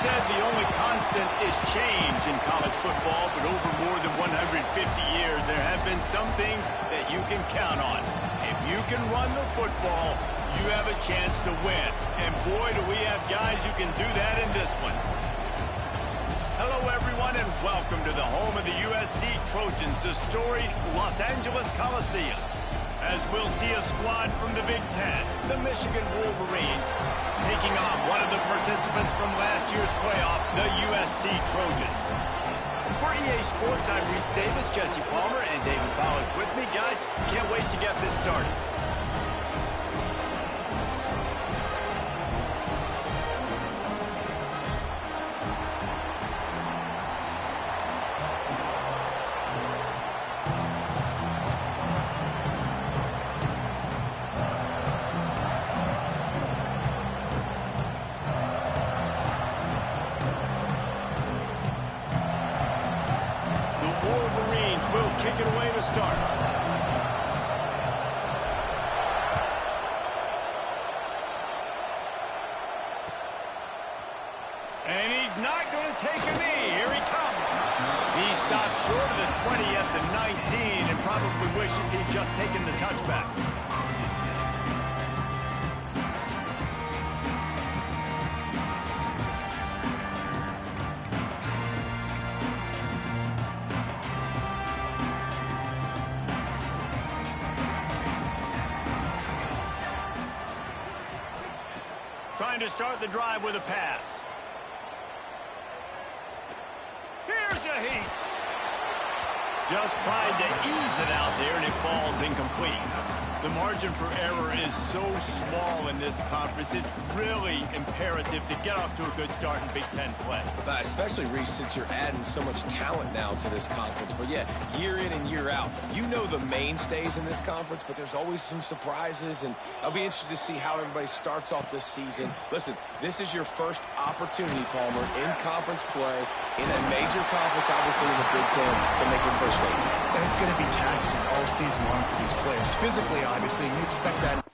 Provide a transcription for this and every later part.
said the only constant is change in college football, but over more than 150 years, there have been some things that you can count on. If you can run the football, you have a chance to win. And boy, do we have guys who can do that in this one. Hello, everyone, and welcome to the home of the USC Trojans, the storied Los Angeles Coliseum. As we'll see a squad from the Big Ten, the Michigan Wolverines, taking on one of the participants from last year's playoff, the USC Trojans. For EA Sports, I'm Reese Davis, Jesse Palmer, and David Pollack with me. Guys, can't wait to get this started. Kick it away to start. And he's not going to take a knee. Here he comes. He stopped short of the 20 at the 19 and probably wishes he'd just taken the touchback. Trying to start the drive with a pass. Here's a heat. Just tried to ease it out there, and it falls incomplete. The margin for error is so small in this conference, it's really imperative to get off to a good start in Big Ten play. Especially, Reese, since you're adding so much talent now to this conference. But yeah, year in and year out, you know the mainstays in this conference, but there's always some surprises, and I'll be interested to see how everybody starts off this season. Listen, this is your first opportunity, Palmer, in conference play, in a major conference, obviously in the Big Ten, to make your first statement. And it's going to be taxing all season long for these players. Physically, obviously, and you expect that.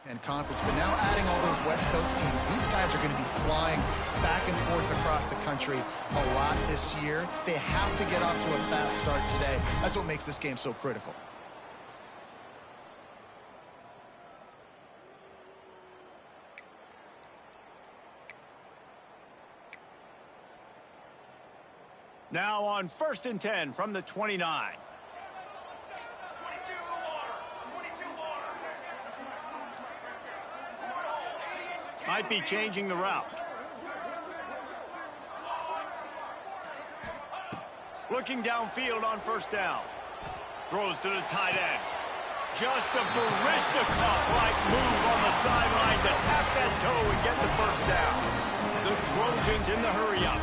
and conference, but now adding all those West Coast teams, these guys are going to be flying back and forth across the country a lot this year. They have to get off to a fast start today. That's what makes this game so critical. Now on 1st and 10 from the 29. Might be changing the route. Looking downfield on 1st down. Throws to the tight end. Just a Barishnikov-like move on the sideline to tap that toe and get the 1st down. The Trojans in the hurry-up.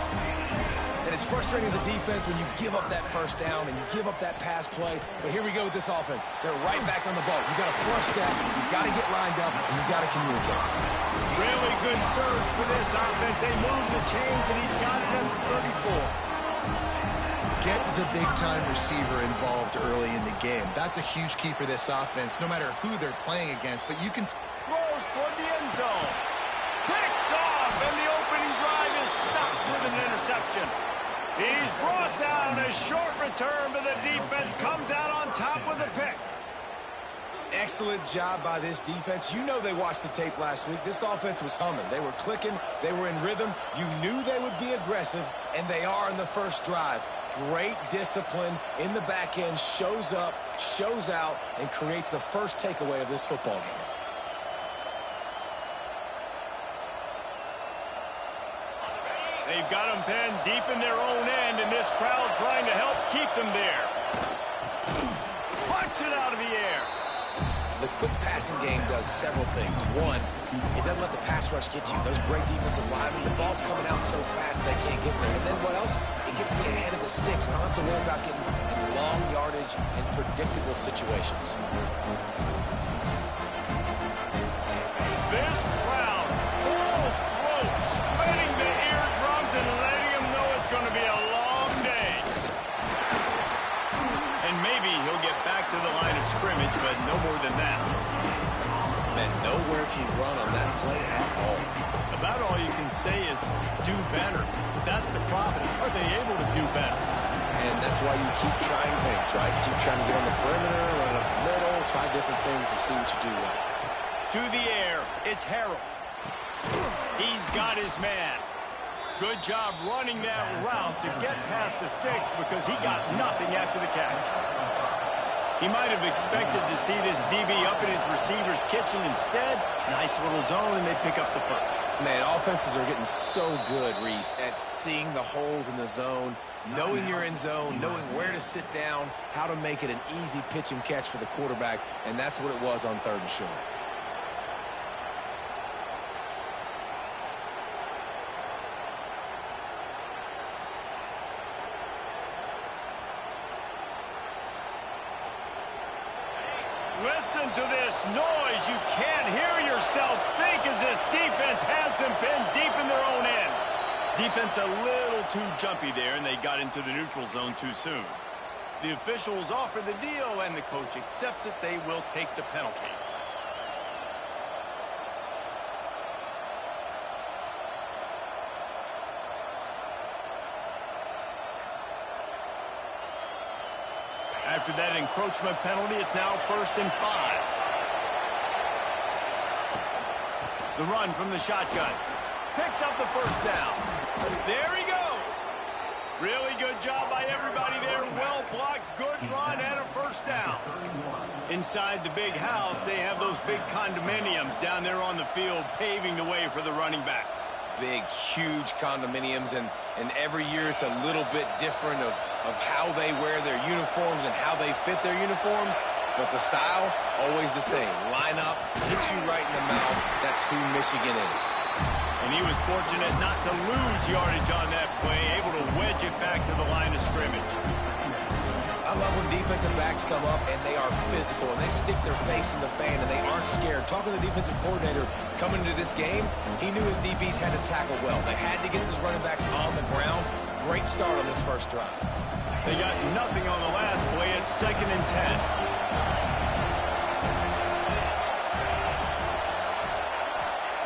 And it's frustrating as a defense when you give up that 1st down and you give up that pass play. But here we go with this offense. They're right back on the ball. You got to flush that. You got to get lined up, and you got to communicate. Really good surge for this offense. They move the chains, and he's got it at 34. Get the big-time receiver involved early in the game. That's a huge key for this offense, no matter who they're playing against. But you can... Throws toward the end zone. Picked off, and the opening drive is stopped with an interception. He's brought down. A short return, but the defense comes out on top with a pick. Excellent job by this defense. You know they watched the tape last week. This offense was humming. They were clicking. They were in rhythm. You knew they would be aggressive, and they are in the first drive. Great discipline in the back end. Shows up, shows out, and creates the first takeaway of this football game. They've got them penned deep in their own end, and this crowd trying to help keep them there. Punts it out of the air. The quick passing game does several things. One, it doesn't let the pass rush get you. Those great defensive linemen, the ball's coming out so fast they can't get there. And then what else? It gets me ahead of the sticks. I don't have to worry about getting in long yardage and predictable situations. This crowd, full throat, spinning the eardrums and letting them know it's going to be a long day. And maybe he'll get back to the line of scrimmage, but no more than that. And nowhere to run on that play at all. About all you can say is do better. That's the problem. Are they able to do better? And that's why you keep trying things, right? Keep trying to get on the perimeter, run up the middle, try different things to see what you do well. To the air, it's Harrell. He's got his man. Good job running that route to get past the sticks because he got nothing after the catch. He might have expected to see this DB up in his receiver's kitchen. Instead, nice little zone, and they pick up the first. Man, offenses are getting so good, Reese, at seeing the holes in the zone, knowing you're in zone, knowing where to sit down, how to make it an easy pitch and catch for the quarterback, and that's what it was on 3rd and short. Listen to this noise. You can't hear yourself think as this defense has them pinned deep in their own end. Defense a little too jumpy there, and they got into the neutral zone too soon. The officials offer the deal, and the coach accepts it. They will take the penalty. After that encroachment penalty, it's now 1st and 5. The run from the shotgun. Picks up the 1st down. There he goes. Really good job by everybody there. Well blocked, good run, and a 1st down. Inside the big house, they have those big condominiums down there on the field, paving the way for the running backs. Big, huge condominiums, and every year it's a little bit different of how they wear their uniforms and how they fit their uniforms, but the style, always the same. Line up, hit you right in the mouth. That's who Michigan is. And he was fortunate not to lose yardage on that play, able to wedge it back to the line of scrimmage. I love when defensive backs come up and they are physical and they stick their face in the fan and they aren't scared. Talking to the defensive coordinator coming into this game, he knew his DBs had to tackle well. They had to get these running backs on the ground. Great start on this 1st drive. They got nothing on the last play. It's 2nd and 10.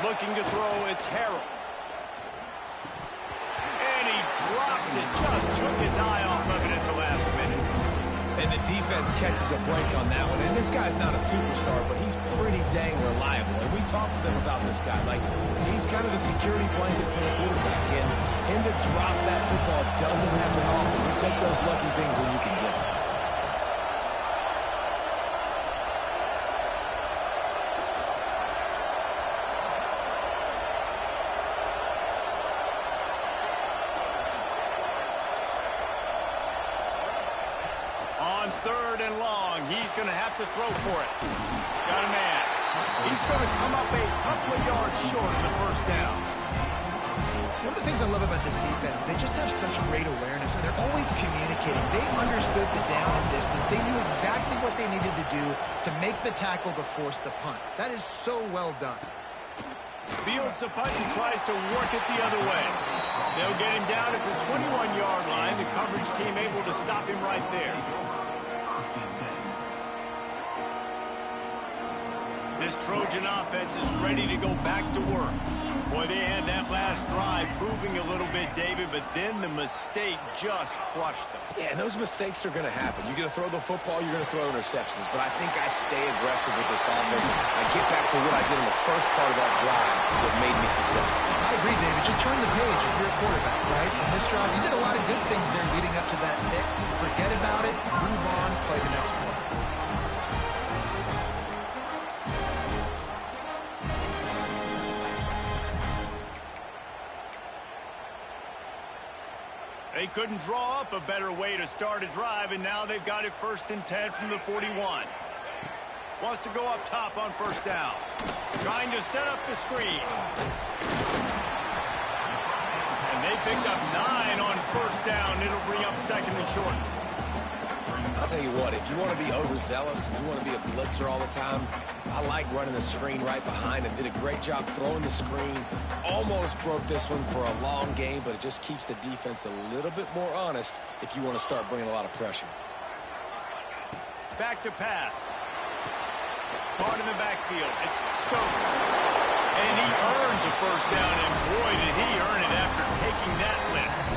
Looking to throw, it's Harrell. And he drops it. Just took his eye off of it at the last minute. And the defense catches a break on that one. And this guy's not a superstar, but he's pretty dang reliable. And we talked to them about this guy. Like, he's kind of the security blanket for the quarterback. And him to drop that football doesn't happen often. You take those lucky things when you can get them. On 3rd and long, he's going to have to throw for it. Got a man. He's going to come up a couple of yards short of the first down. One of the things I love about this defense, they just have such great awareness, and they're always communicating. They understood the down and distance. They knew exactly what they needed to do to make the tackle to force the punt. That is so well done. Fields the punt and tries to work it the other way. They'll get him down at the 21-yard line. The coverage team able to stop him right there. This Trojan offense is ready to go back to work. Boy, they had that last drive moving a little bit, David, but then the mistake just crushed them. Yeah, and those mistakes are going to happen. You're going to throw the football, you're going to throw interceptions. But I think I stay aggressive with this offense. I get back to what I did in the first part of that drive that made me successful. I agree, David. Just turn the page if you're a quarterback, right? In this drive, you did a lot of good things there leading up to that pick. Forget about it, move on, play the next play. They couldn't draw up a better way to start a drive, and now they've got it 1st and 10 from the 41. Wants to go up top on 1st down. Trying to set up the screen. And they picked up 9 on 1st down. It'll bring up 2nd and short. I'll tell you what, if you want to be overzealous and you want to be a blitzer all the time, I like running the screen right behind him. Did a great job throwing the screen. Almost broke this one for a long game, but it just keeps the defense a little bit more honest if you want to start bringing a lot of pressure. Back to pass. Caught in the backfield. It's Stokes. And he earns a 1st down, and boy, did he earn it after taking that lift.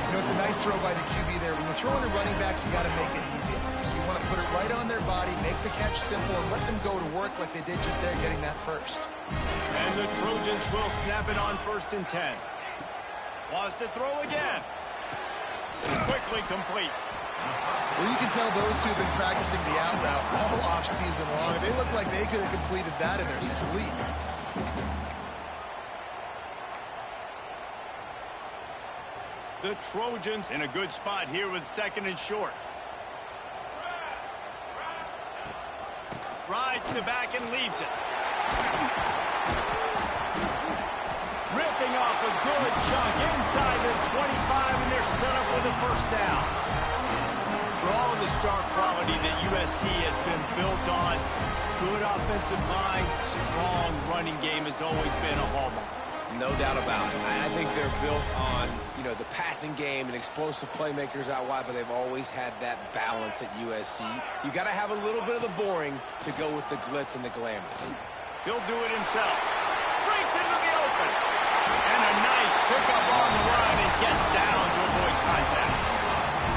You know, it's a nice throw by the QB there. When you're throwing to running backs, you got to make it easy. So you want to put it right on their body, make the catch simple, and let them go to work like they did just there getting that first. And the Trojans will snap it on 1st and 10. Wants to throw again. Quickly complete. Well, you can tell those two have been practicing the out route all off season long. They look like they could have completed that in their sleep. The Trojans in a good spot here with 2nd and short. Rides the back and leaves it. Ripping off a good chunk inside the 25, and they're set up with a 1st down. For all of the star quality that USC has been built on, good offensive line, strong running game has always been a hallmark. No doubt about it. I think they're built on, the passing game and explosive playmakers out wide, but they've always had that balance at USC. You got to have a little bit of the boring to go with the glitz and the glamour. He'll do it himself. Breaks into the open. And a nice pickup on the line and gets down to avoid contact.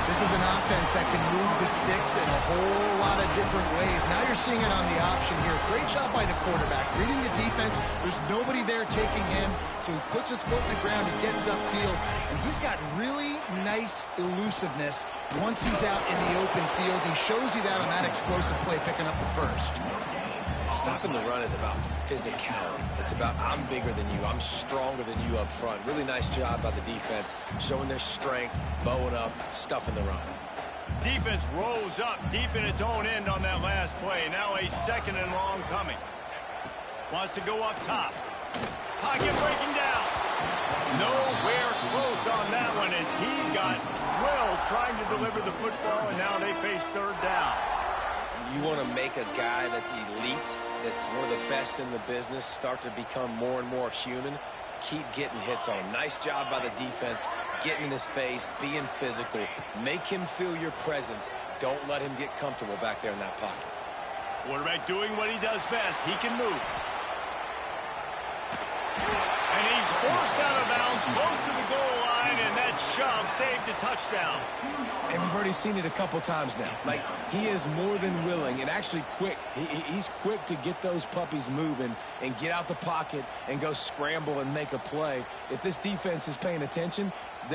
This is an offense that can move the sticks in a whole lot of different ways. Now you're seeing it on the option here. Great job by the quarterback. Reading the defense, there's nobody there taking him, so he puts his foot in the ground, he gets upfield, and he's got really nice elusiveness once he's out in the open field. He shows you that on that explosive play, picking up the 1st. Stopping the run is about physicality. It's about I'm bigger than you. I'm stronger than you up front. Really nice job by the defense, showing their strength, bowing up, stuffing the run. Defense rose up deep in its own end on that last play. Now a 2nd and long coming. Wants to go up top. Pocket breaking down. Nowhere close on that one as he got drilled trying to deliver the football, and now they face 3rd down. You want to make a guy that's elite, that's one of the best in the business, start to become more and more human. Keep getting hits on him. Nice job by the defense, getting in his face, being physical. Make him feel your presence. Don't let him get comfortable back there in that pocket. Quarterback doing what he does best. He can move. And he's forced out of bounds close to the goal line, and that shove saved a touchdown. And we've already seen it a couple times now. Like, he is more than willing and actually quick. He's quick to get those puppies moving and get out the pocket and go scramble and make a play. If this defense is paying attention,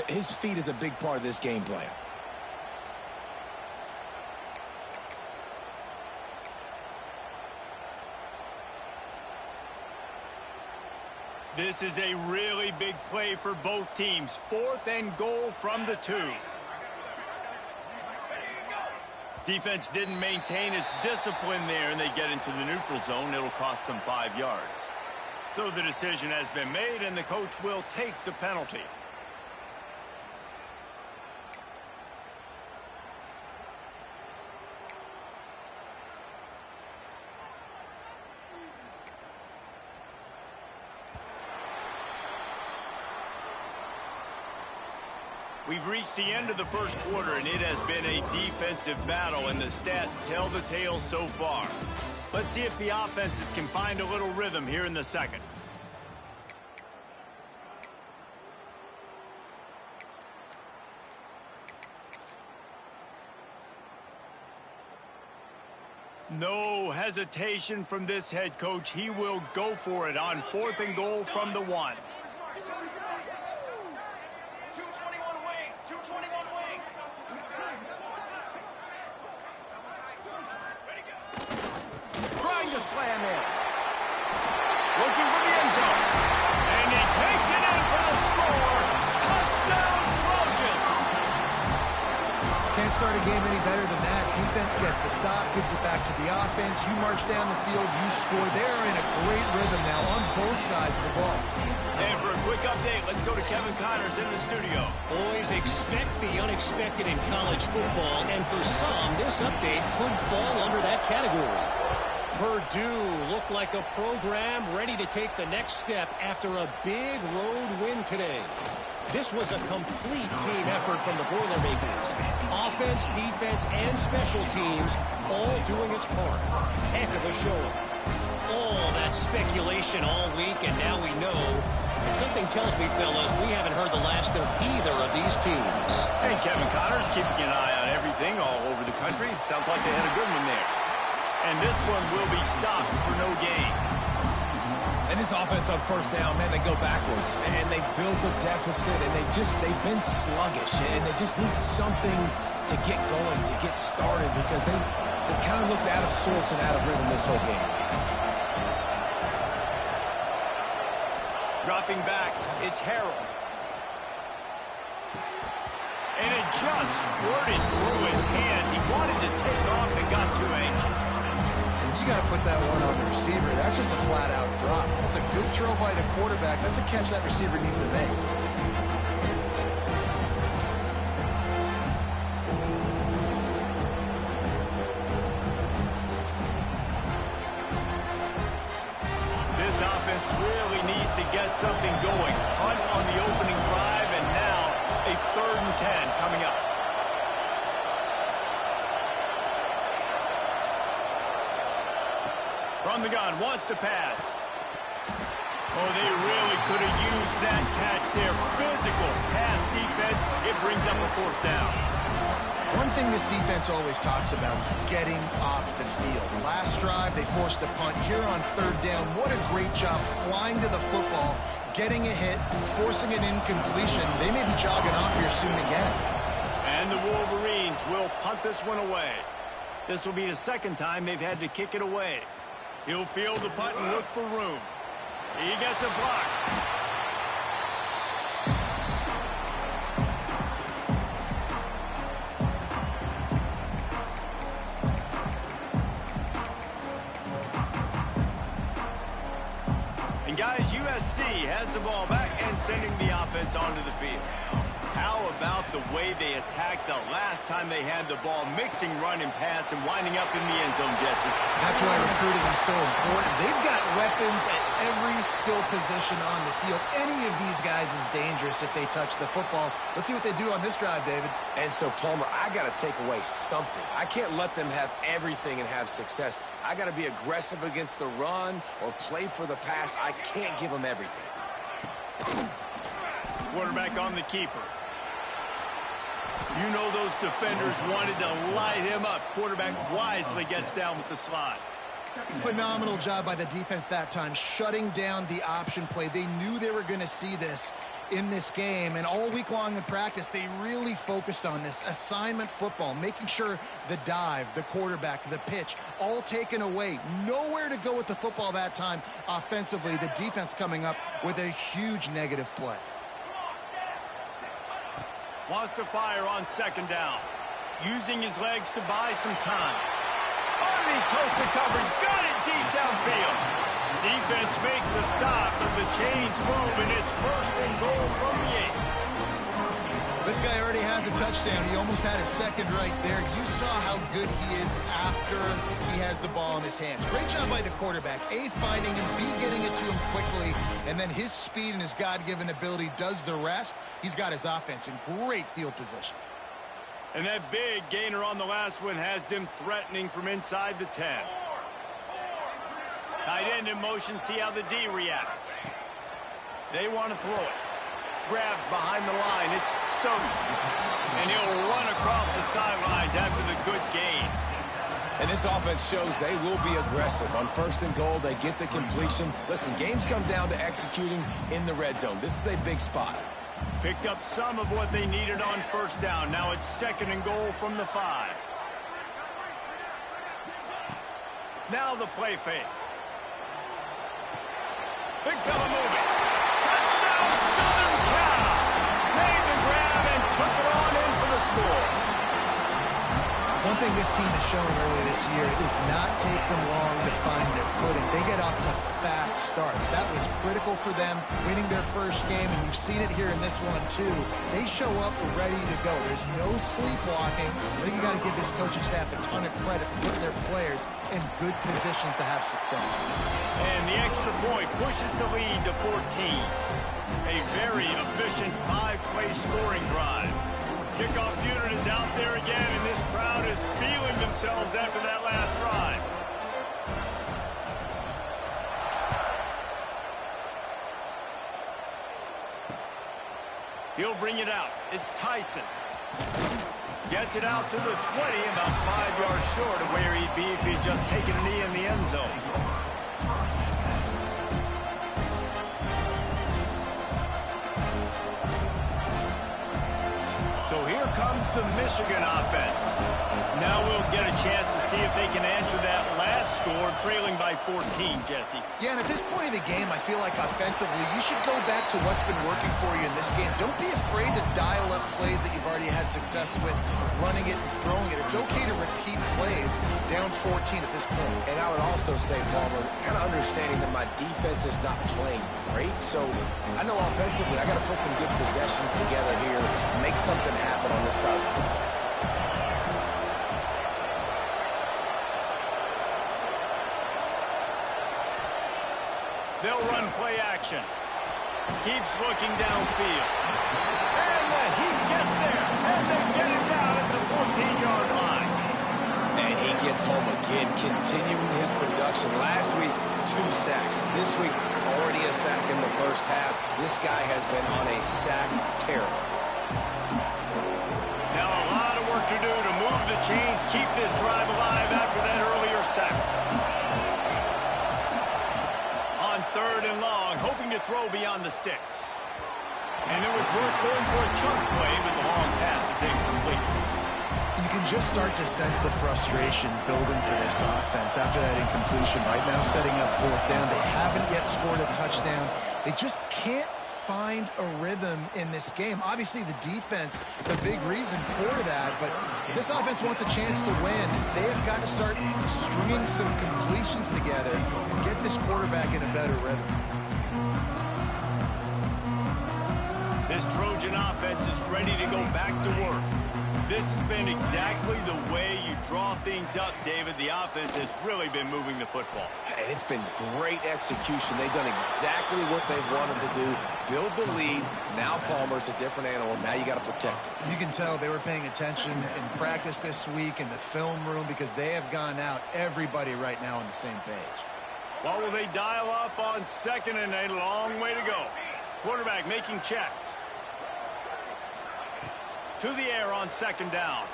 his feet is a big part of this game plan. This is a really big play for both teams. 4th and goal from the 2. Defense didn't maintain its discipline there, and they get into the neutral zone. It'll cost them 5 yards. So the decision has been made, and the coach will take the penalty. We've reached the end of the first quarter, and it has been a defensive battle, and the stats tell the tale so far. Let's see if the offenses can find a little rhythm here in the second. No hesitation from this head coach. He will go for it on 4th and goal from the 1. Slam in. Looking for the end zone. And he takes it in for the score. Touchdown, Trojans. Can't start a game any better than that. Defense gets the stop, gives it back to the offense. You march down the field, you score. They're in a great rhythm now on both sides of the ball. And for a quick update, let's go to Kevin Connors in the studio. Always expect the unexpected in college football, and for some, this update could fall under that category. Purdue looked like a program ready to take the next step after a big road win today. This was a complete team effort from the Boilermakers. Offense, defense, and special teams all doing its part. Heck of a showing. All that speculation all week, and now we know. And something tells me, fellas, we haven't heard the last of either of these teams. And Kevin Connors keeping an eye on everything all over the country. Sounds like they had a good one there. And this one will be stopped for no gain. And this offense on 1st down, man, they go backwards. And they built a deficit, and they've been sluggish. And they just need something to get going, to get started, because they kind of looked out of sorts and out of rhythm this whole game. Dropping back, it's Harrell. And it just squirted through his hands. He wanted to take off and got too anxious. You got to put that one on the receiver. That's just a flat-out drop. That's a good throw by the quarterback. That's a catch that receiver needs to make. This offense really needs to get something going. Hunt on the opening drive, and now a 3rd and 10 coming up. From the gun, wants to pass. Oh, they really could have used that catch there. Physical pass defense. It brings up a 4th down. One thing this defense always talks about is getting off the field. Last drive, they forced a punt. Here on 3rd down, what a great job flying to the football, getting a hit, forcing an incompletion. They may be jogging off here soon again. And the Wolverines will punt this one away. This will be the 2nd time they've had to kick it away. He'll field the punt and look for room. He gets a block. And guys, USC has the ball back and sending the offense onto the field. How about the way they attacked the last time they had the ball, mixing run and pass and winding up in the end zone, Jesse? That's why recruiting is so important. They've got weapons at every skill position on the field. Any of these guys is dangerous if they touch the football. Let's see what they do on this drive, David. And so, Palmer, I got to take away something. I can't let them have everything and have success. I got to be aggressive against the run or play for the pass. I can't give them everything. Quarterback on the keeper. You know those defenders wanted to light him up. Quarterback wisely gets down with the slide. Phenomenal job by the defense that time, shutting down the option play. They knew they were going to see this in this game, and all week long in practice, they really focused on this assignment football, making sure the dive, the quarterback, the pitch, all taken away. Nowhere to go with the football that time offensively. The defense coming up with a huge negative play. Wants to fire on second down. Using his legs to buy some time. Underneath toasted coverage, got it deep downfield. Defense makes a stop, but the chains move, and it's first and goal from the 8. This guy already has a touchdown. He almost had his second right there. You saw how good he is after he has the ball in his hands. Great job by the quarterback. A, finding him, B, getting it to him quickly, and then his speed and his God-given ability does the rest. He's got his offense in great field position. And that big gainer on the last one has them threatening from inside the 10. Tight end in motion, see how the D reacts. They want to throw it. Grabbed behind the line, it's Stokes. And he'll run across the sidelines after the good gain. And this offense shows they will be aggressive. On first and goal, they get the completion. Listen, games come down to executing in the red zone. This is a big spot. Picked up some of what they needed on first down. Now it's second and goal from the 5. Now the play fake. Big fella moving. Touchdown, Southern Cal. Made the grab and took it on in for the score. One thing this team has shown early this year is not take them long to find their footing. They get off to fast starts. That was critical for them winning their first game, and you've seen it here in this one too. They show up ready to go. There's no sleepwalking. I think you got to give this coaching staff a ton of credit for putting their players in good positions to have success. And the extra point pushes the lead to 14. A very efficient 5-play scoring drive. Kickoff unit is out there again, and this crowd is feeling themselves after that last drive. He'll bring it out. It's Tyson. Gets it out to the 20, about 5 yards short of where he'd be if he'd just taken a knee in the end zone. So here comes the Michigan offense. Now we'll get a chance to see if they can answer that last score, trailing by 14, Jesse. Yeah, and at this point of the game, I feel like offensively, you should go back to what's been working for you in this game. Don't be afraid to dial up plays that you've already had success with, running it and throwing it. It's okay to repeat plays down 14 at this point. And I would also say, Palmer, kind of understanding that my defense is not playing great. So I know offensively, I got to put some good possessions together here, make something happen on this side of the football. They'll run play action. Keeps looking downfield. And the Heat gets there. And they get it down at the 14-yard line. And he gets home again, continuing his production. Last week, 2 sacks. This week, already a sack in the first half. This guy has been on a sack tear. Now a lot of work to do to move the chains, keep this drive alive after that earlier sack. On third and long, hoping to throw beyond the sticks. And it was worth going for a chunk play, but the long pass is incomplete. You can just start to sense the frustration building for this offense after that incompletion. Right now, setting up fourth down. They haven't yet scored a touchdown. They just can't find a rhythm in this game. Obviously, the defense, the big reason for that, but if this offense wants a chance to win, they have got to start stringing some completions together and get this quarterback in a better rhythm. This this Trojan offense is ready to go back to work. This has been exactly the way you draw things up, David. The offense has really been moving the football. And it's been great execution. They've done exactly what they've wanted to do. Build the lead. Now Palmer's a different animal. Now you got to protect it. You can tell they were paying attention in practice this week in the film room because they have gone out, everybody right now on the same page. What will they dial up on 2nd and a long way to go? Quarterback making checks. To the air on 2nd down.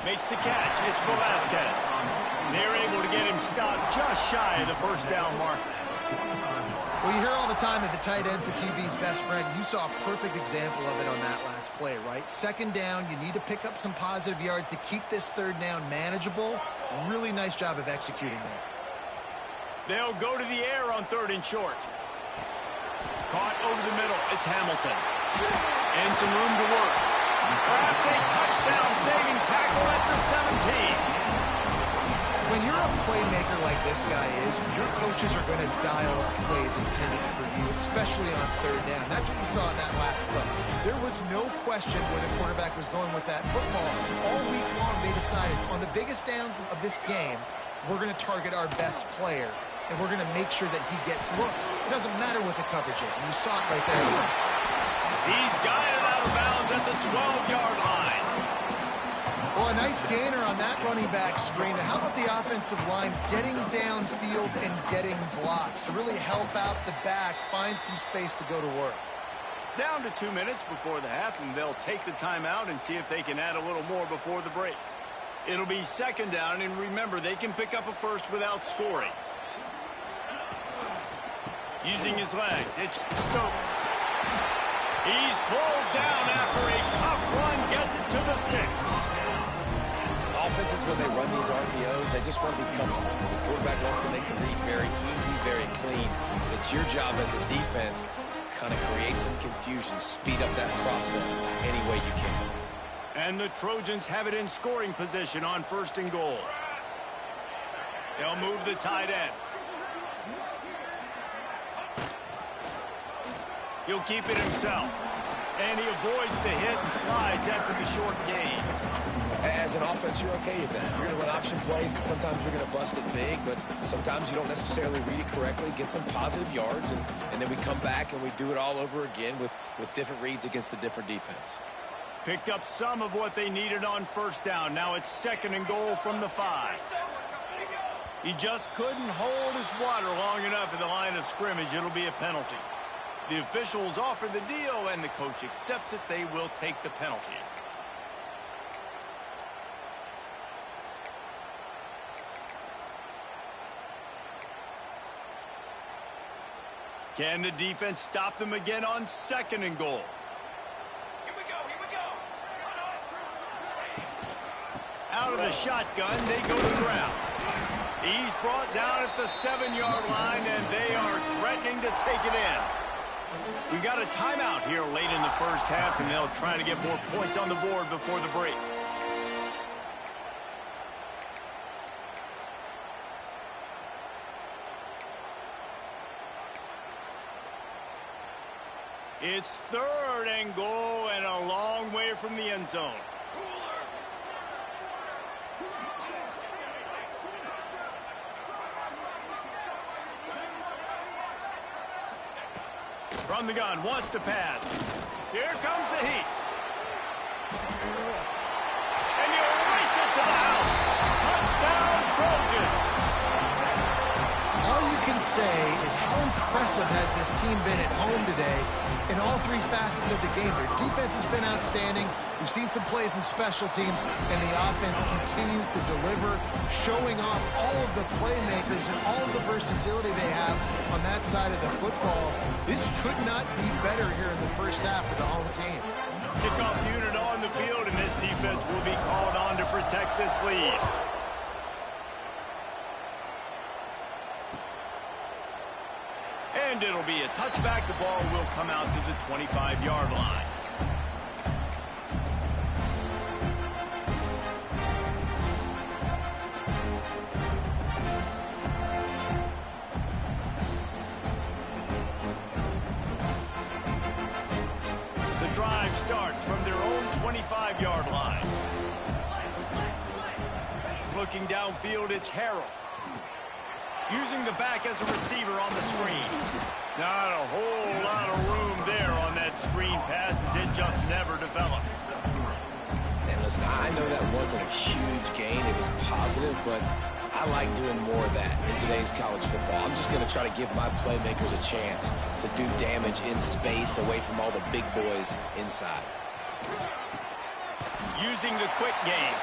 Makes the catch. It's Velasquez. They're able to get him stopped just shy of the 1st down mark. Well, you hear all the time that the tight end's the QB's best friend. You saw a perfect example of it on that last play, right? 2nd down, you need to pick up some positive yards to keep this 3rd down manageable. Really nice job of executing there. They'll go to the air on 3rd and short. Caught over the middle. It's Hamilton. And some room to work. Perhaps a touchdown-saving tackle at the 17. When you're a playmaker like this guy is, your coaches are going to dial up plays intended for you, especially on 3rd down. That's what you saw in that last play. There was no question where the quarterback was going with that football. All week long, they decided on the biggest downs of this game, we're going to target our best player, and we're going to make sure that he gets looks. It doesn't matter what the coverage is, and you saw it right there. He's guided out of bounds at the 12-yard line. Well, a nice gainer on that running back screen. How about the offensive line getting downfield and getting blocks to really help out the back, find some space to go to work? Down to 2 minutes before the half, and they'll take the timeout and see if they can add a little more before the break. It'll be 2nd down, and remember, they can pick up a first without scoring. Using his legs, it's Stokes. He's pulled down after a tough run, gets it to the 6. Offenses, when they run these RPOs, they just want to be comfortable. The quarterback wants to make the read very easy, very clean. It's your job as a defense kind of create some confusion, speed up that process any way you can. And the Trojans have it in scoring position on 1st and goal. They'll move the tight end. He'll keep it himself. And he avoids the hit and slides after the short gain. As an offense, you're okay with that. You're going to run option plays, and sometimes you're going to bust it big, but sometimes you don't necessarily read it correctly, get some positive yards, and then we come back and we do it all over again with different reads against the different defense. Picked up some of what they needed on 1st down. Now it's 2nd and goal from the 5. He just couldn't hold his water long enough at the line of scrimmage. It'll be a penalty. The officials offer the deal, and the coach accepts it. They will take the penalty. Can the defense stop them again on 2nd and goal? Here we go. Out of the shotgun, they go to the ground. He's brought down at the 7-yard line, and they are threatening to take it in. We got a timeout here late in the 1st half, and they'll try to get more points on the board before the break. It's 3rd and goal and a long way from the end zone. From the gun, wants to pass. Here comes the heat. And you race it to the house. Touchdown, Trojans. All you can say is how impressive has this team been at home today in all 3 facets of the game. Their defense has been outstanding. We've seen some plays in special teams, and the offense continues to deliver, showing off all of the playmakers and all of the versatility they have on that side of the football. This could not be better here in the 1st half for the home team. Kickoff unit on the field, and this defense will be called on to protect this lead. And it'll be a touchback. The ball will come out to the 25-yard line. from their own 25-yard line. Looking downfield, it's Harrell. Using the back as a receiver on the screen. Not a whole lot of room there on that screen pass as it just never developed. And listen, I know that wasn't a huge gain. It was positive, but I like doing more of that in today's college football. I'm just going to try to give my playmakers a chance to do damage in space away from all the big boys inside. Using the quick game.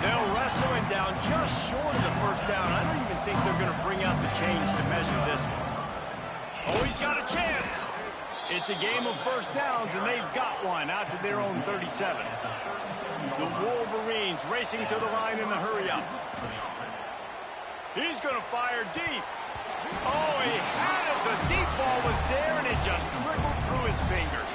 They'll wrestle him down just short of the first down. I don't even think they're going to bring out the chains to measure this one. Oh, he's got a chance. It's a game of first downs, and they've got one out to their own 37. The Wolverines racing to the line in the hurry-up. He's going to fire deep. Oh, he had it. The deep ball was there, and it just trickled through his fingers.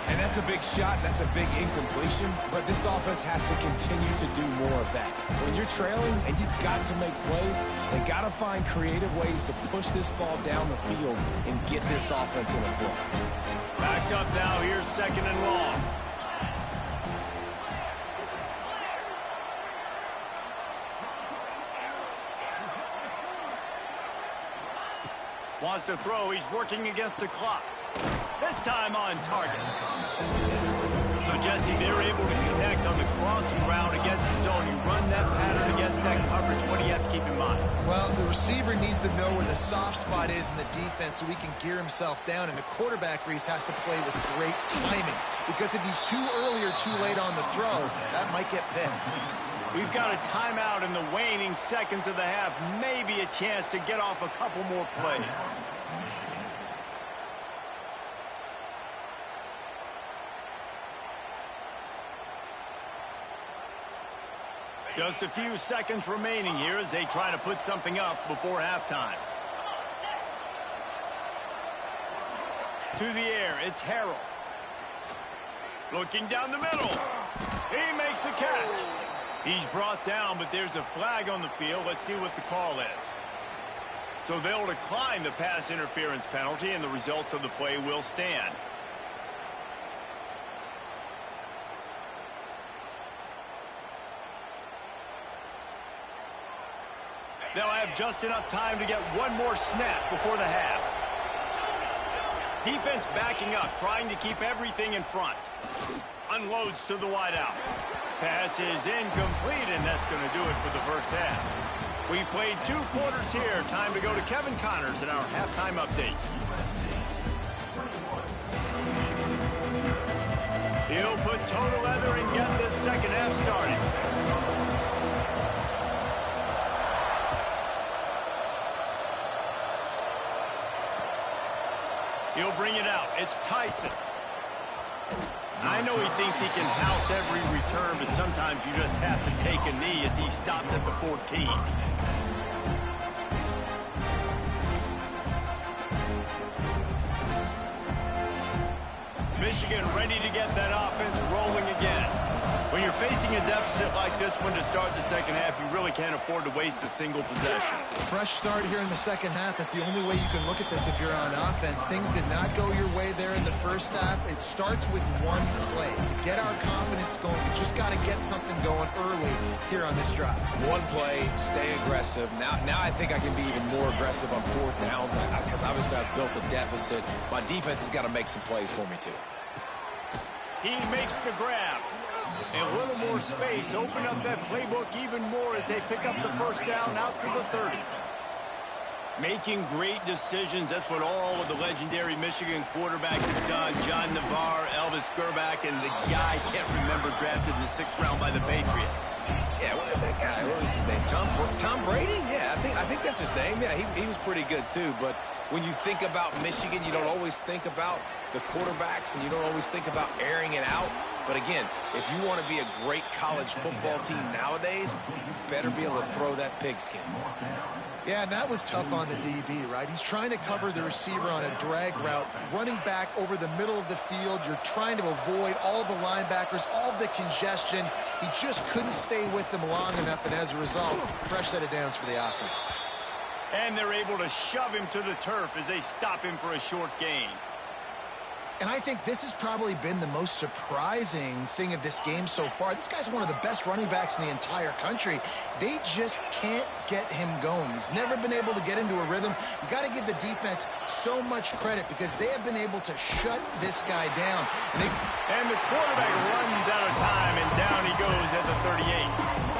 And that's a big shot. That's a big incompletion. But this offense has to continue to do more of that. When you're trailing and you've got to make plays, they got to find creative ways to push this ball down the field and get this offense in a flow. Backed up now. Here's second and long. Wants to throw. He's working against the clock. This time on target. So, Jesse, they're able to connect on the crossing route against the zone. You run that pattern against that coverage. What do you have to keep in mind? Well, the receiver needs to know where the soft spot is in the defense so he can gear himself down. And the quarterback, Reese, has to play with great timing. Because if he's too early or too late on the throw, that might get picked. We've got a timeout in the waning seconds of the half. Maybe a chance to get off a couple more plays. Just a few seconds remaining here as they try to put something up before halftime. To the air, it's Harrell. Looking down the middle. He makes a catch. He's brought down, but there's a flag on the field. Let's see what the call is. So they'll decline the pass interference penalty, and the results of the play will stand. They'll have just enough time to get one more snap before the half. Defense backing up, trying to keep everything in front. Unloads to the wideout. Pass is incomplete, and that's going to do it for the first half. We've played 2 quarters here. Time to go to Kevin Connors in our halftime update. He'll put total leather and get this second half started. He'll bring it out. It's Tyson. I know he thinks he can house every return, but sometimes you just have to take a knee as he stopped at the 14. Michigan ready to get that offense rolling again. When you're facing a deficit like this one to start the second half, you really can't afford to waste a single possession. Fresh start here in the second half. That's the only way you can look at this if you're on offense. Things did not go your way there in the first half. It starts with one play. To get our confidence going, we just got to get something going early here on this drive. One play, stay aggressive. Now I think I can be even more aggressive on 4th downs because obviously I've built a deficit. My defense has got to make some plays for me, too. He makes the grab. And a little more space. Open up that playbook even more as they pick up the first down out to the 30. Making great decisions. That's what all of the legendary Michigan quarterbacks have done. John Navarre, Elvis Gerbach, and the guy I can't remember drafted in the 6th round by the Patriots. Yeah, well, that guy, what was his name? Tom Brady? Yeah, I think that's his name. Yeah, he was pretty good too. But when you think about Michigan, you don't always think about the quarterbacks, and you don't always think about airing it out. But again, if you want to be a great college football team nowadays, you better be able to throw that pigskin. Yeah, and that was tough on the DB, right? He's trying to cover the receiver on a drag route, running back over the middle of the field. You're trying to avoid all the linebackers, all of the congestion. He just couldn't stay with them long enough, and as a result, fresh set of downs for the offense. And they're able to shove him to the turf as they stop him for a short gain. And I think this has probably been the most surprising thing of this game so far. This guy's one of the best running backs in the entire country. They just can't get him going. He's never been able to get into a rhythm. You got to give the defense so much credit because they have been able to shut this guy down. And the quarterback runs out of time, and down he goes at the 38.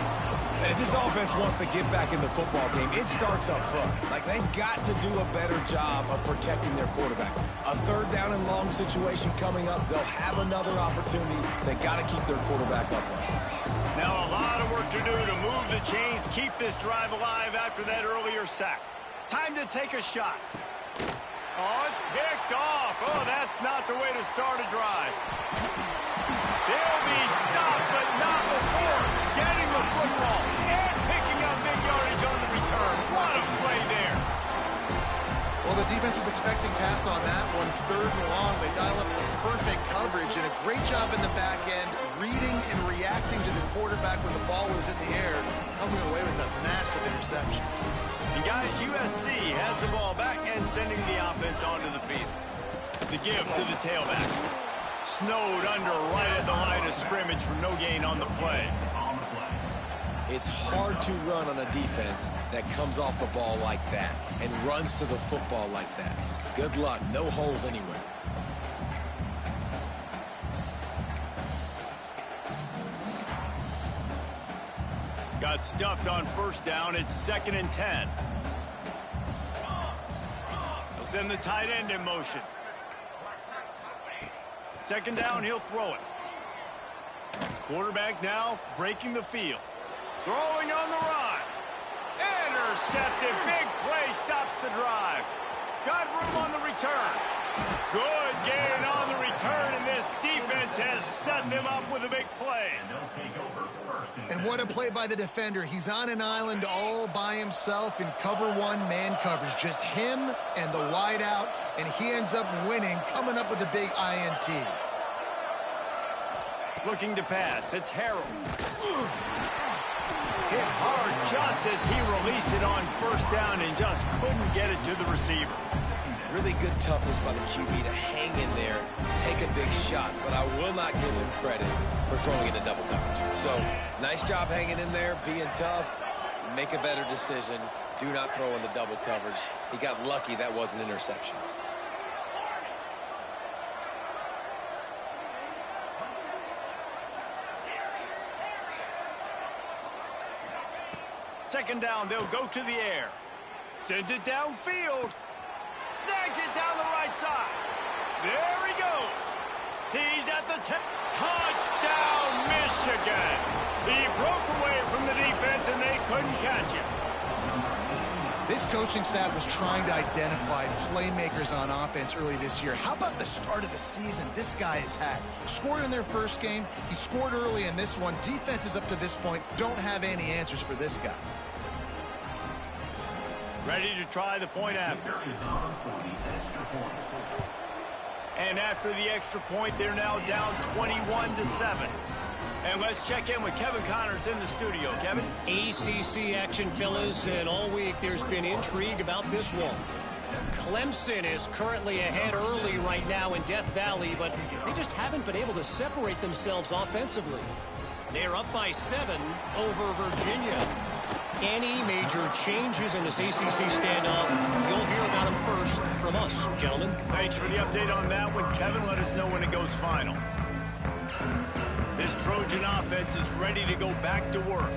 And if this offense wants to get back in the football game, it starts up front. Like, they've got to do a better job of protecting their quarterback. A third down and long situation coming up, they'll have another opportunity. They got to keep their quarterback upright. Now a lot of work to do to move the chains, keep this drive alive after that earlier sack. Time to take a shot. Oh, it's picked off. Oh, that's not the way to start a drive. They'll be stopped, but not before getting the football and picking up big yardage on the return. What a play there. Well, the defense was expecting pass on that one. 3rd and long. They dial up the perfect coverage and a great job in the back end, reading and reacting to the quarterback when the ball was in the air, coming away with a massive interception. And guys, USC has the ball back and sending the offense onto the field. The give to the tailback. Snowed under right at the line of scrimmage for no gain on the play. It's hard to run on a defense that comes off the ball like that and runs to the football like that. Good luck. No holes anywhere. Got stuffed on 1st down. It's 2nd and 10. They'll send the tight end in motion. 2nd down, he'll throw it. Quarterback now breaking the field. Throwing on the run. Intercepted. Big play stops the drive. Got room on the return. Good gain on the return, and this defense has set them up with a big play. And what a play by the defender. He's on an island all by himself in cover 1 man coverage. Just him and the wide out, and he ends up winning, coming up with a big INT. Looking to pass. It's Harrell. Hit hard just as he released it on 1st down and just couldn't get it to the receiver. Really good toughness by the QB to hang in there, take a big shot, but I will not give him credit for throwing into double coverage. So, nice job hanging in there, being tough, make a better decision, do not throw into double coverage. He got lucky that was an interception. Second down, they'll go to the air. Sends it downfield. Snags it down the right side. There he goes. He's at the touchdown, Michigan. He broke away from the defense, and they couldn't catch him. This coaching staff was trying to identify playmakers on offense early this year. How about the start of the season this guy has had? Scored in their first game. He scored early in this one. Defenses up to this point don't have any answers for this guy. Ready to try the point after. And after the extra point, they're now down 21-7. And let's check in with Kevin Connors in the studio. Kevin? ACC action, fellas, and all week there's been intrigue about this one. Clemson is currently ahead early right now in Death Valley, but they just haven't been able to separate themselves offensively. They're up by 7 over Virginia. Any major changes in this ACC standoff, you'll hear about them first from us, gentlemen. Thanks for the update on that one, Kevin. Let us know when it goes final. This Trojan offense is ready to go back to work.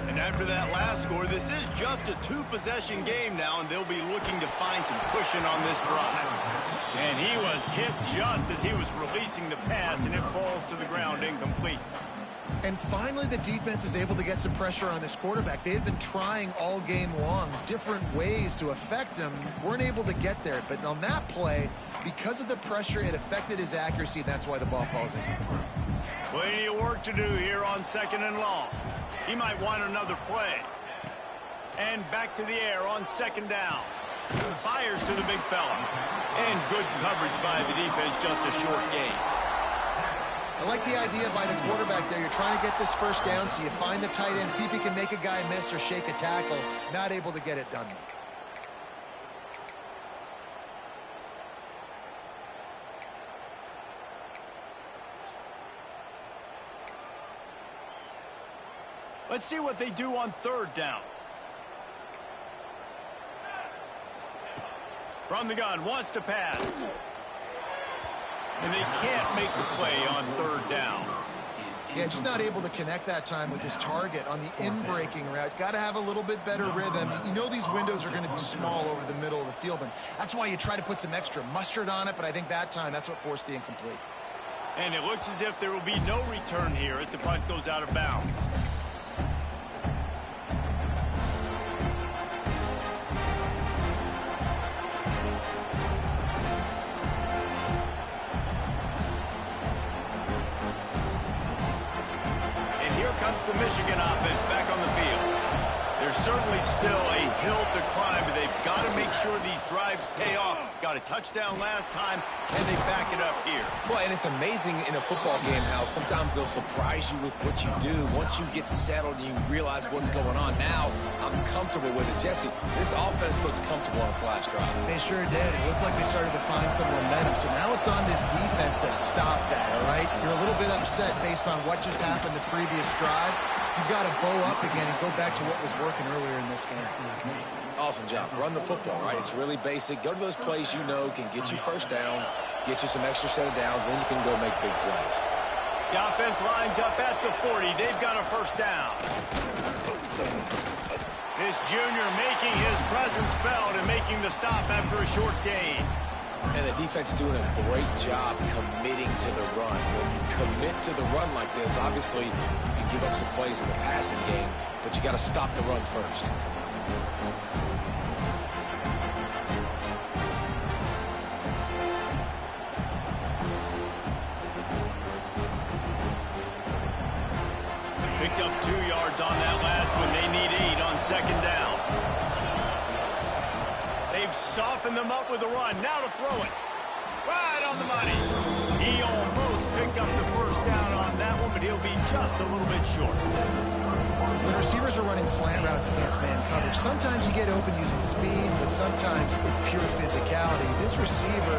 And after that last score, this is just a 2-possession game now, and they'll be looking to find some cushion on this drive. And he was hit just as he was releasing the pass, and it falls to the ground incomplete. And finally, the defense is able to get some pressure on this quarterback. They had been trying all game long different ways to affect him. Weren't able to get there. But on that play, because of the pressure, it affected his accuracy, and that's why the ball falls in. Plenty of work to do here on 2nd and long. He might want another play. And back to the air on 2nd down. Fires to the big fella. And good coverage by the defense, just a short gain. I like the idea by the quarterback there. You're trying to get this first down, so you find the tight end, see if he can make a guy miss or shake a tackle. Not able to get it done. Let's see what they do on third down. From the gun, wants to pass. And they can't make the play on third down. Yeah, just not able to connect that time with his target on the in-breaking route. Got to have a little bit better rhythm. You know these windows are going to be small over the middle of the field, and that's why you try to put some extra mustard on it, but I think that time that's what forced the incomplete. And it looks as if there will be no return here as the punt goes out of bounds. The Michigan offense back on the field. There's certainly still a hill to climb, but they've got to make sure these drives pay off. Got a touchdown last time, and they back it up here. Well, and it's amazing in a football game how sometimes they'll surprise you with what you do. Once you get settled and you realize what's going on, now I'm comfortable with it. Jesse, this offense looked comfortable on its last drive. They sure did. It looked like they started to find some momentum. So now it's on this defense to stop that, all right? You're a little bit upset based on what just happened the previous drive. You've got to bow up again and go back to what was working earlier in this game. Awesome job. Run the football, right? It's really basic. Go to those plays you know can get you first downs, get you some extra set of downs, then you can go make big plays. The offense lines up at the 40. They've got a first down. This junior making his presence felt and making the stop after a short gain. And the defense doing a great job committing to the run. When you commit to the run like this, obviously you can give up some plays in the passing game, but you got to stop the run first. Picked up 2 yards on that last one. They need 8 on second down. They've softened them up with a run. Now to throw it. Right on the money. He almost picked up the first down on that one, but he'll be just a little bit short. When receivers are running slant routes against man coverage, sometimes you get open using speed, but sometimes it's pure physicality. This receiver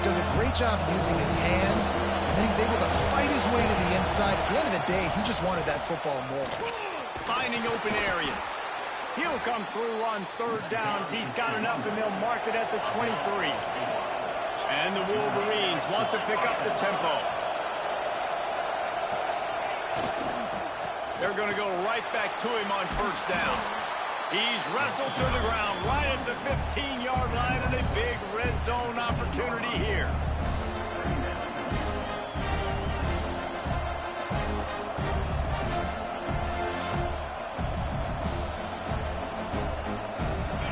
does a great job using his hands, and then he's able to fight his way to the inside. At the end of the day, he just wanted that football more. Finding open areas. He'll come through on third downs. He's got enough, and they'll mark it at the 23. And the Wolverines want to pick up the tempo. They're going to go right back to him on first down. He's wrestled to the ground right at the 15-yard line, and a big red zone opportunity here.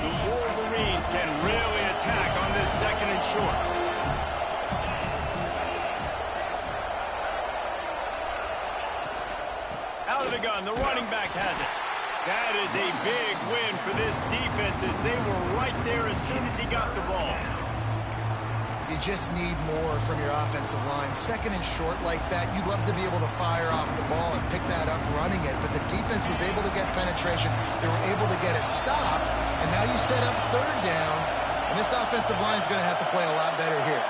The Wolverines can really attack on this second and short. Out of the gun, the running back has it. That is a big win for this defense as they were right there as soon as he got the ball. You just need more from your offensive line. Second and short like that, you'd love to be able to fire off the ball and pick that up running it, but the defense was able to get penetration. They were able to get a stop, and now you set up third down, and this offensive line is going to have to play a lot better here.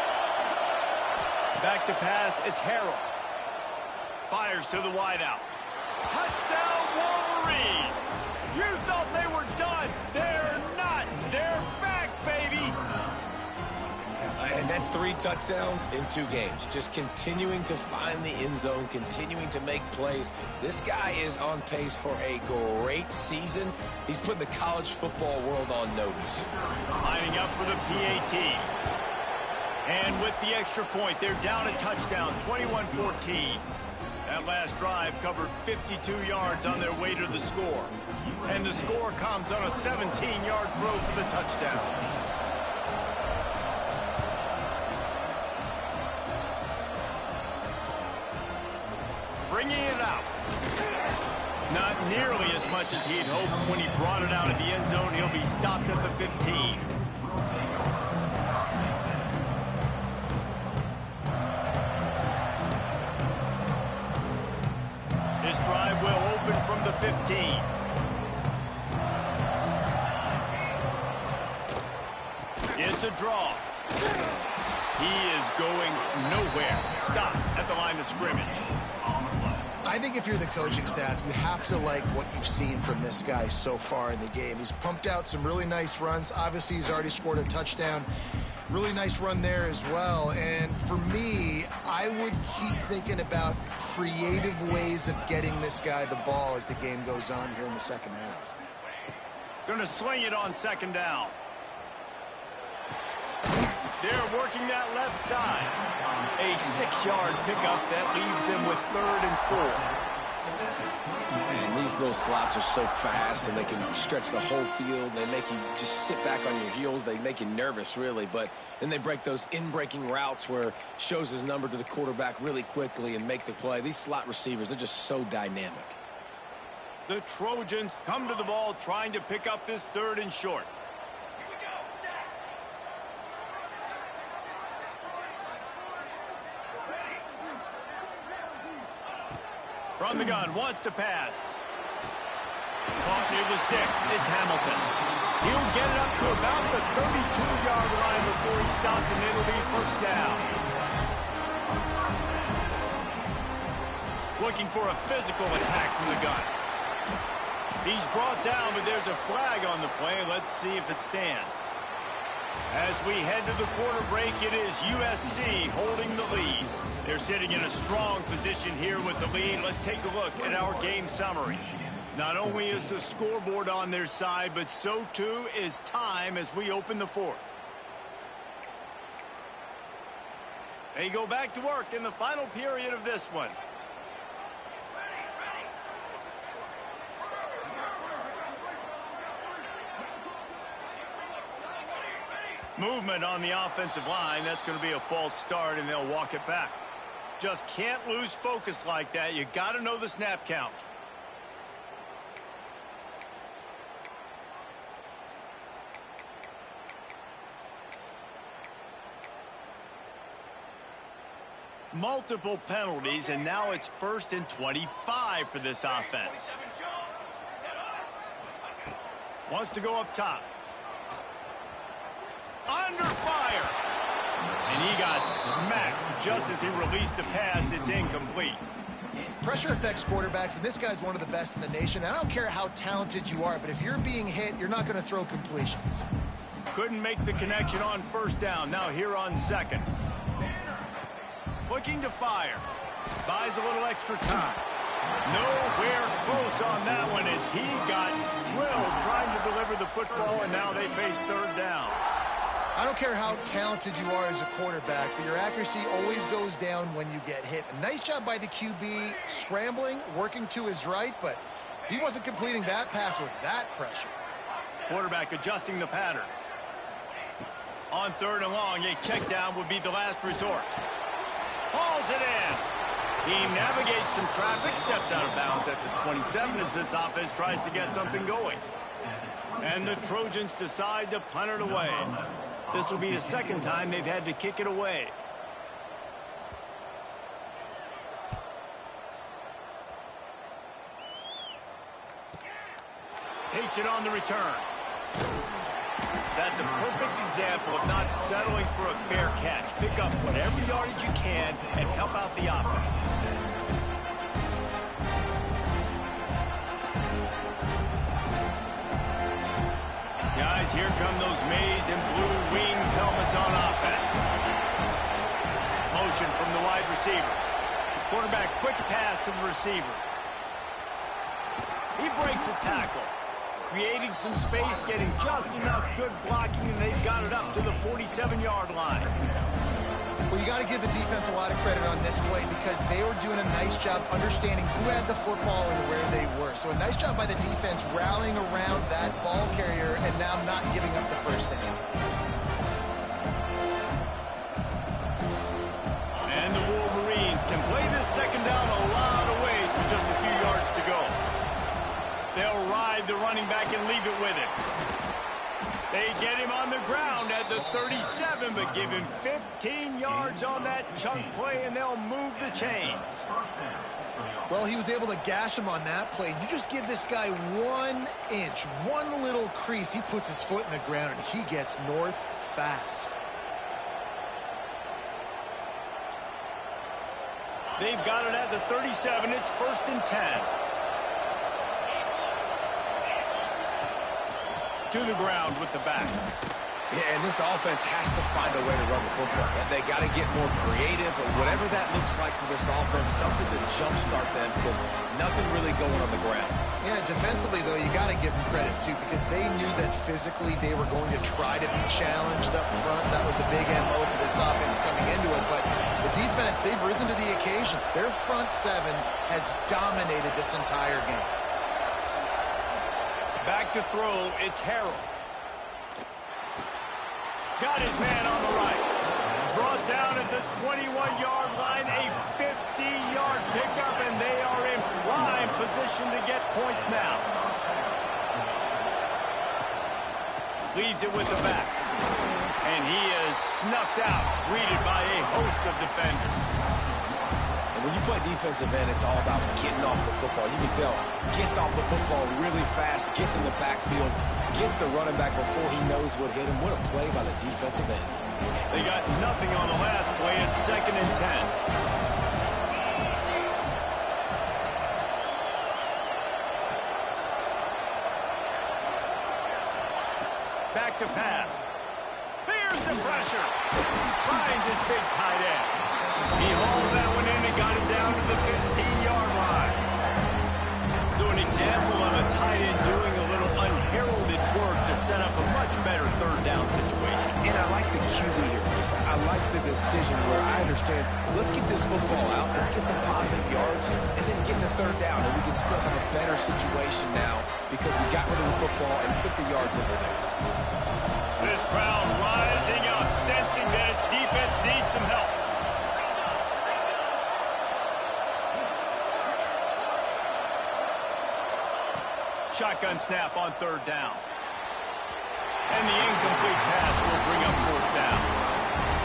Back to pass, it's Harrell. Fires to the wideout. Touchdown, Wolverines! You thought they were done. They're not. They're back, baby! And that's 3 touchdowns in 2 games. Just continuing to find the end zone, continuing to make plays. This guy is on pace for a great season. He's put the college football world on notice. Lining up for the PAT. And with the extra point, they're down a touchdown, 21-14. That last drive covered 52 yards on their way to the score. And the score comes on a 17-yard throw for the touchdown. Bringing it out. Not nearly as much as he'd hoped when he brought it out of the end zone. He'll be stopped at the 15. This drive will open from the 15. It's a draw. He is going nowhere. Stop at the line of scrimmage. I I think if you're the coaching staff, you have to like what you've seen from this guy so far in the game. He's pumped out some really nice runs. Obviously, he's already scored a touchdown. Really nice run there as well. And for me, I would keep thinking about creative ways of getting this guy the ball as the game goes on here in the second half. Going to swing it on second down. They're working that left side. A 6-yard pickup that leaves them with 3rd and 4. And these little slots are so fast, and they can stretch the whole field. They make you just sit back on your heels. They make you nervous, really. But then they break those in-breaking routes where shows his number to the quarterback really quickly and make the play. These slot receivers, they're just so dynamic. The Trojans come to the ball trying to pick up this 3rd and short. From the gun, wants to pass. Caught near the sticks. It's Hamilton. He'll get it up to about the 32-yard line before he stops, and it'll be 1st down. Looking for a physical attack from the gun. He's brought down, but there's a flag on the play. Let's see if it stands. As we head to the quarter break, it is USC holding the lead. They're sitting in a strong position here with the lead. Let's take a look at our game summary. Not only is the scoreboard on their side, but so too is time as we open the 4th. They go back to work in the final period of this one. Movement on the offensive line. That's going to be a false start, and they'll walk it back. Just can't lose focus like that. You got to know the snap count. Multiple penalties, and now it's 1st and 25 for this offense. Wants to go up top. Under fire. And he got smacked just as he released the pass. It's incomplete. Pressure affects quarterbacks, and this guy's one of the best in the nation. I don't care how talented you are, but if you're being hit, you're not going to throw completions. Couldn't make the connection on 1st down. Now here on 2nd. Looking to fire. Buys a little extra time. Nowhere close on that one as he got drilled trying to deliver the football, and now they face 3rd down. I don't care how talented you are as a quarterback, but your accuracy always goes down when you get hit. A nice job by the QB scrambling, working to his right, but he wasn't completing that pass with that pressure. Quarterback adjusting the pattern. On 3rd and long, a check down would be the last resort. Hauls it in. He navigates some traffic, steps out of bounds at the 27 as this offense tries to get something going. And the Trojans decide to punt it away. This will be the 2nd time they've had to kick it away. Takes it on the return. That's a perfect example of not settling for a fair catch. Pick up whatever yardage you can and help out the offense. Guys, here come those maize and blue wing helmets on offense. Motion from the wide receiver. Quarterback quick pass to the receiver. He breaks a tackle. Creating some space, getting just enough good blocking, and they've got it up to the 47-yard line. Well, you got to give the defense a lot of credit on this play because they were doing a nice job understanding who had the football and where they were. So a nice job by the defense rallying around that ball carrier and now not giving up the 1st down. And the Wolverines can play this 2nd down a lot of ways with just a few yards to go. They'll ride the running back and leave it with him. They get him on the ground at the 37, but give him 15 yards on that chunk play, and they'll move the chains. Well, he was able to gash him on that play. You just give this guy 1 inch, one little crease. He puts his foot in the ground, and he gets north fast. They've got it at the 37. It's 1st and 10. To the ground with the back. Yeah, and this offense has to find a way to run the football. They got to get more creative, but whatever that looks like for this offense, something to jumpstart them because nothing really going on the ground. Yeah, defensively, though, you got to give them credit, too, because they knew that physically they were going to try to be challenged up front. That was a big MO for this offense coming into it. But the defense, they've risen to the occasion. Their front seven has dominated this entire game. Back to throw, it's Harrell. Got his man on the right. Brought down at the 21-yard line, a 50-yard pickup, and they are in prime position to get points now. Leaves it with the back. And he is snuffed out, greeted by a host of defenders. And when you play defensive end, it's all about getting off the football. You can tell, gets off the football really fast, gets in the backfield, gets the running back before he knows what hit him. What a play by the defensive end. They got nothing on the last play. It's 2nd and 10. Back to pass. There's the pressure. Finds his big tight end. He hauled that one in and got it down to the 15-yard line. So an example of a tight end doing a little unheralded work to set up a much better 3rd down situation. And I like the QB here, Chris. I like the decision where I understand, let's get this football out, let's get some positive yards, and then get to 3rd down, and we can still have a better situation now because we got rid of the football and took the yards over there. This crowd rising up, sensing that its defense needs some help. Shotgun snap on 3rd down. And the incomplete pass will bring up 4th down.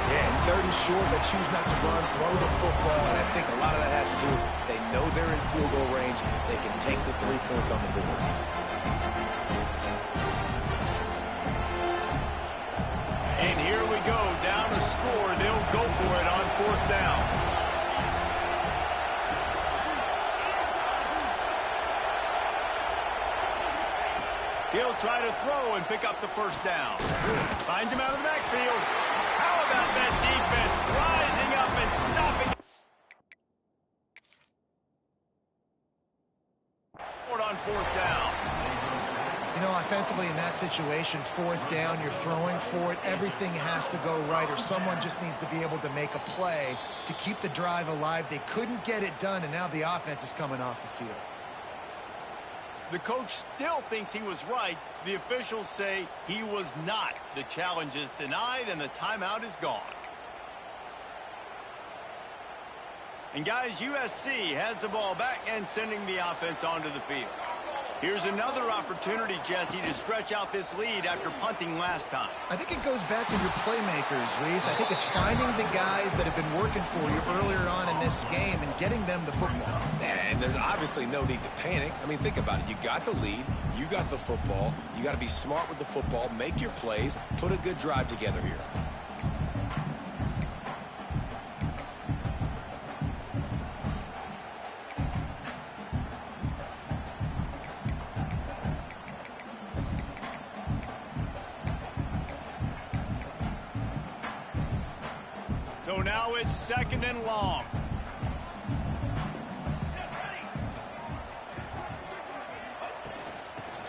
Yeah, and 3rd and short, they choose not to run, throw the football, and I think a lot of that has to do with they know they're in field goal range. They can take the 3 points on the board. And here we go, down a score. They'll go for it on 4th down. He'll try to throw and pick up the 1st down. Finds him out of the backfield. How about that defense rising up and stopping on 4th down? You know, offensively in that situation, 4th down, you're throwing for it. Everything has to go right, or someone just needs to be able to make a play to keep the drive alive. They couldn't get it done, and now the offense is coming off the field. The coach still thinks he was right. The officials say he was not. The challenge is denied, and the timeout is gone. And guys, USC has the ball back and sending the offense onto the field. Here's another opportunity, Jesse, to stretch out this lead after punting last time. I think it goes back to your playmakers, Reese. I think it's finding the guys that have been working for you earlier on in this game and getting them the football. And there's obviously no need to panic. I mean, think about it. You got the lead. You got the football. You got to be smart with the football. Make your plays. Put a good drive together here. So now it's 2nd and long.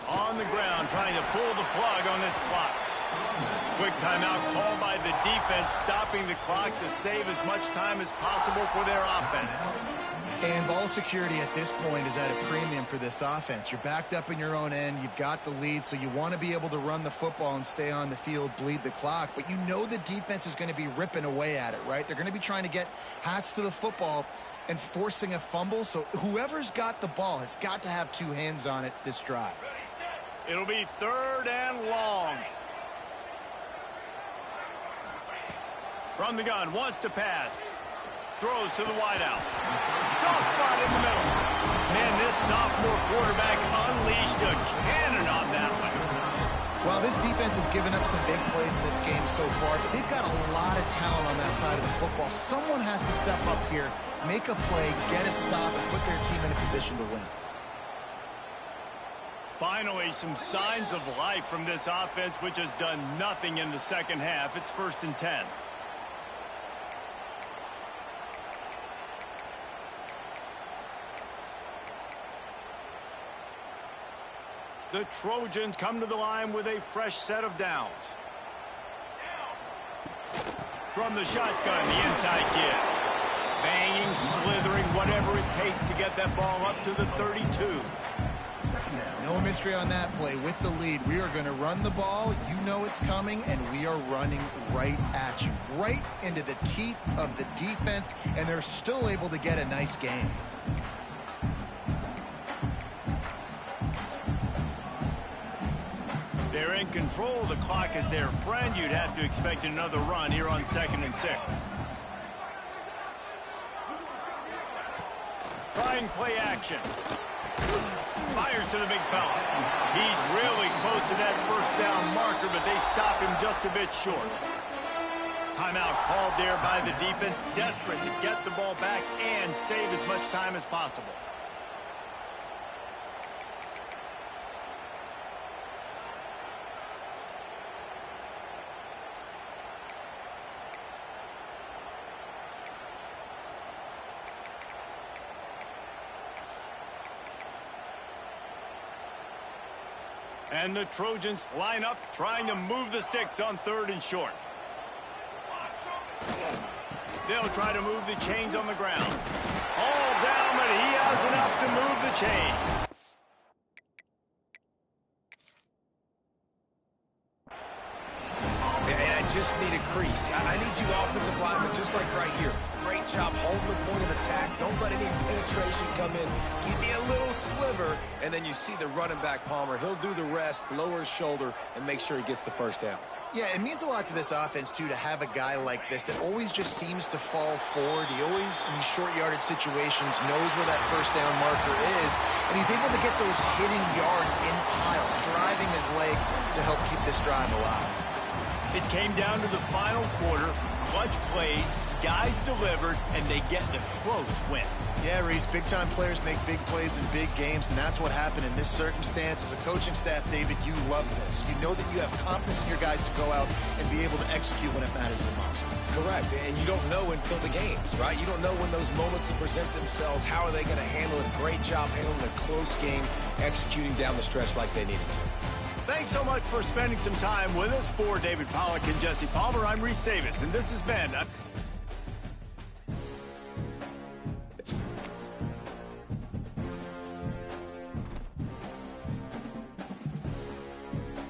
On the ground, trying to pull the plug on this clock. Quick timeout called by the defense, stopping the clock to save as much time as possible for their offense. And ball security at this point is at a premium for this offense. You're backed up in your own end. You've got the lead, so you want to be able to run the football and stay on the field, bleed the clock. But you know the defense is going to be ripping away at it, right? They're going to be trying to get hats to the football and forcing a fumble. So whoever's got the ball has got to have 2 hands on it this drive. It'll be 3rd and long. From the gun, wants to pass. Throws to the wideout. Soft spot in the middle. Man, this sophomore quarterback unleashed a cannon on that one. Well, this defense has given up some big plays in this game so far, but they've got a lot of talent on that side of the football. Someone has to step up here, make a play, get a stop, and put their team in a position to win. Finally, some signs of life from this offense, which has done nothing in the second half. It's 1st and 10. The Trojans come to the line with a fresh set of downs. From the shotgun, the inside give. Banging, slithering, whatever it takes to get that ball up to the 32. No mystery on that play. With the lead, we are going to run the ball. You know it's coming, and we are running right at you. Right into the teeth of the defense, and they're still able to get a nice game. They're in control. The clock is their friend. You'd have to expect another run here on 2nd and 6. Trying play action. Fires to the big fella. He's really close to that 1st down marker, but they stop him just a bit short. Timeout called there by the defense, desperate to get the ball back and save as much time as possible. And the Trojans line up, trying to move the sticks on 3rd and short. They'll try to move the chains on the ground. All down, but he has enough to move the chains. And I just need a crease. I need you offensive linemen, just like right here. Great job holding the point of attack. Don't let any penetration come in. Give me a little sliver, and then you see the running back, Palmer. He'll do the rest, lower his shoulder, and make sure he gets the 1st down. Yeah, it means a lot to this offense, too, to have a guy like this that always just seems to fall forward. He always, in these short yardage situations, knows where that 1st down marker is, and he's able to get those hidden yards in piles, driving his legs to help keep this drive alive. It came down to the final quarter, clutch plays, guys delivered, and they get the close win. Yeah, Reese, big-time players make big plays in big games, and that's what happened in this circumstance. As a coaching staff, David, you love this. You know that you have confidence in your guys to go out and be able to execute when it matters the most. Correct, and you don't know until the games, right? You don't know when those moments present themselves. How are they going to handle it? Great job handling a close game, executing down the stretch like they needed to. Thanks so much for spending some time with us. For David Pollack and Jesse Palmer, I'm Reese Davis, and this has been